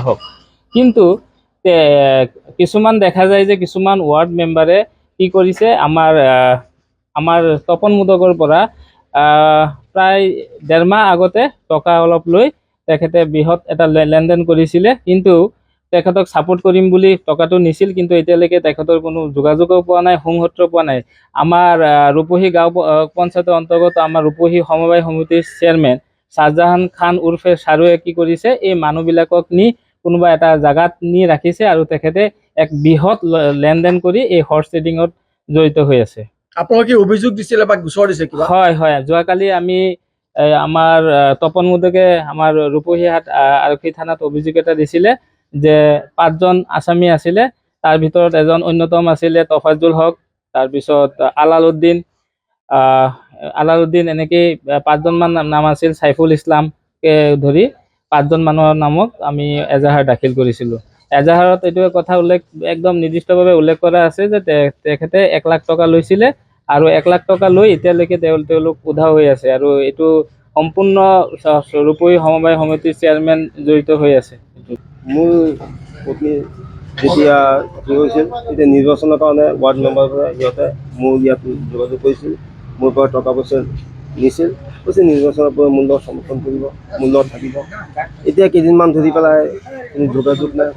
হওক। কিন্তু কিছুমান দেখা যায় যে কিছুমান ৱাৰ্ড মেম্বাৰে কি কৰিছে, আমাৰ তপন মুদকৰ পৰা প্ৰায় 1.5 মাহ আগতে টকা অলপ লৈ তেখেতে বৃহৎ এটা লেনদেন কৰিছিলে। কিন্তু তেখেতক ছাপোৰ্ট কৰিম বুলি টকাটো নিছিল, কিন্তু এতিয়ালৈকে তেখেতৰ কোনো যোগাযোগো পোৱা নাই, সংসূত্ৰ পোৱা নাই। আমাৰ ৰূপহী গাঁও পঞ্চায়তৰ অন্তৰ্গত আমাৰ ৰূপহী সমবায় সমিতিৰ চেয়াৰমেন শ্বাহজাহান খান উৰ্ফে চাৰুৱে কি কৰিছে, এই মানুহবিলাকক নি কোনোবা এটা জাগাত নি ৰাখিছে আৰু তেখেতে এক বৃহৎ লেনদেন কৰি এই হৰ্চ ট্ৰেডিঙত জড়িত হৈ আছে। আপোনালোকে কি অভিযোগ দিছিলে বা গোচৰ দিছে কিবা? হয়, যোৱাকালি আমি আমাৰ তপন মুদকে আমাৰ ৰূপহীহাট আৰক্ষী থানাত অভিযোগ এটা দিছিলে যে 5জন আসামী আছিলে, তাৰ ভিতৰত এজন অন্যতম আছিলে তফাজুল হক, তাৰপিছত আলালুদ্দিন, এনেকেই 5জন মান নাম আছিল, সাইফুল ইছলামকে ধৰি 5জন মানুহৰ নামত আমি এজাহাৰ দাখিল কৰিছিলোঁ। এজাহাৰত এইটো কথা একদম নিৰ্দিষ্টভাৱে উল্লেখ কৰা আছে যে তেখেতে 1 লাখ টকা লৈছিলে আৰু 1 লাখ টকা লৈ এতিয়ালৈকে তেওঁলোক উধাও হৈ আছে, আৰু এইটো সম্পূৰ্ণ ৰূপহী সমবায় সমিতিৰ চেয়াৰমেন জড়িত হৈ আছে। মোৰ পত্নী যেতিয়া কি হৈছিল, তেতিয়া নিৰ্বাচনৰ কাৰণে ৱাৰ্ড মেম্বাৰৰ পৰা সিহঁতে মোৰ ইয়াত যোগাযোগ কৰিছিল, মোৰ পৰা টকা পইচা নিছিল, কৈছে নিৰ্বাচনৰ পৰা মোৰ লগত সমৰ্থন কৰিব, মোৰ লগত থাকিব। এতিয়া কেইদিনমান ধৰি পেলাই কোনো যোগাযোগ নাই,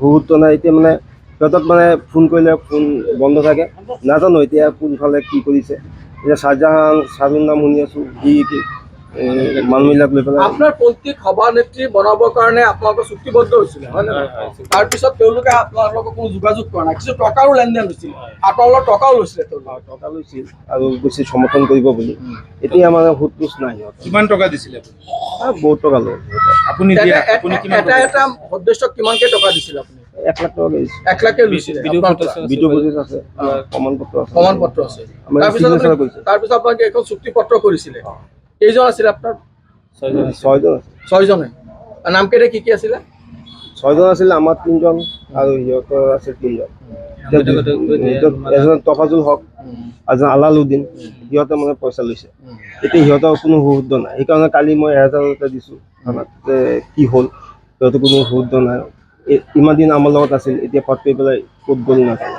গুৰুত্ব নাই। এতিয়া মানে সিহঁতক মানে ফোন কৰিলে ফোন বন্ধ থাকে, নাজানো এতিয়া কোনফালে কি কৰিছে। এতিয়া চাৰুৰ নাম শুনি আছোঁ, মানুহবিলাক লৈ পেলাই আপোনাৰ পত্নীক সভানেত্ৰী বনাবৰ কাৰণে আপোনালোকৰ চুক্তিবদ্ধ হৈছিলে, হয় নে নহয়? তাৰপিছত তেওঁলোকে আপোনালোকক কোনো যোগাযোগ কৰা নাই, কিছু টকাৰো লেনদেন হৈছিল, আপোনালোকৰ টকাও লৈছিলে, টকা লৈছিল আৰু বেছি সমৰ্থন কৰিব বুলি। এতিয়া মানে সোধ পোছ নাই। কিমান টকা দিছিলে? বহুত টকা লয়। আপুনি এটা সদস্যক কিমানকে টকা দিছিল আপুনি? 1 লাখ টকা লৈছিল। 1 লাখে লৈছিলে। ভিডিঅ' ফুটেজ আছে, প্ৰমাণ পত্ৰ আছে। তাৰপিছত আপোনালোকে এখন চুক্তি পত্ৰ কৰিছিলে। কেইজন আছিলে আপোনাৰ? 6জনে। নাম কেইটা কি আছিলে? 6জন আছিলে, আমাৰ 3জন আৰু সিহঁতৰ আছে 3জন। এজন তফাজুল হক, এজন আলালুদ্দিন, সিহঁতে মানে পইচা লৈছে। এতিয়া সিহঁতৰ কোনো সুশুদ্ধ নাই, সেইকাৰণে কালি মই 1000 টকা দিছোঁ থানাত যে কি হ'ল, সিহঁতৰ কোনো সুশুদ্ধ নাই। ইমান দিন আমাৰ লগত আছিল, এতিয়া পাত কৰি পেলাই ক'ত গ'ল নাজানো।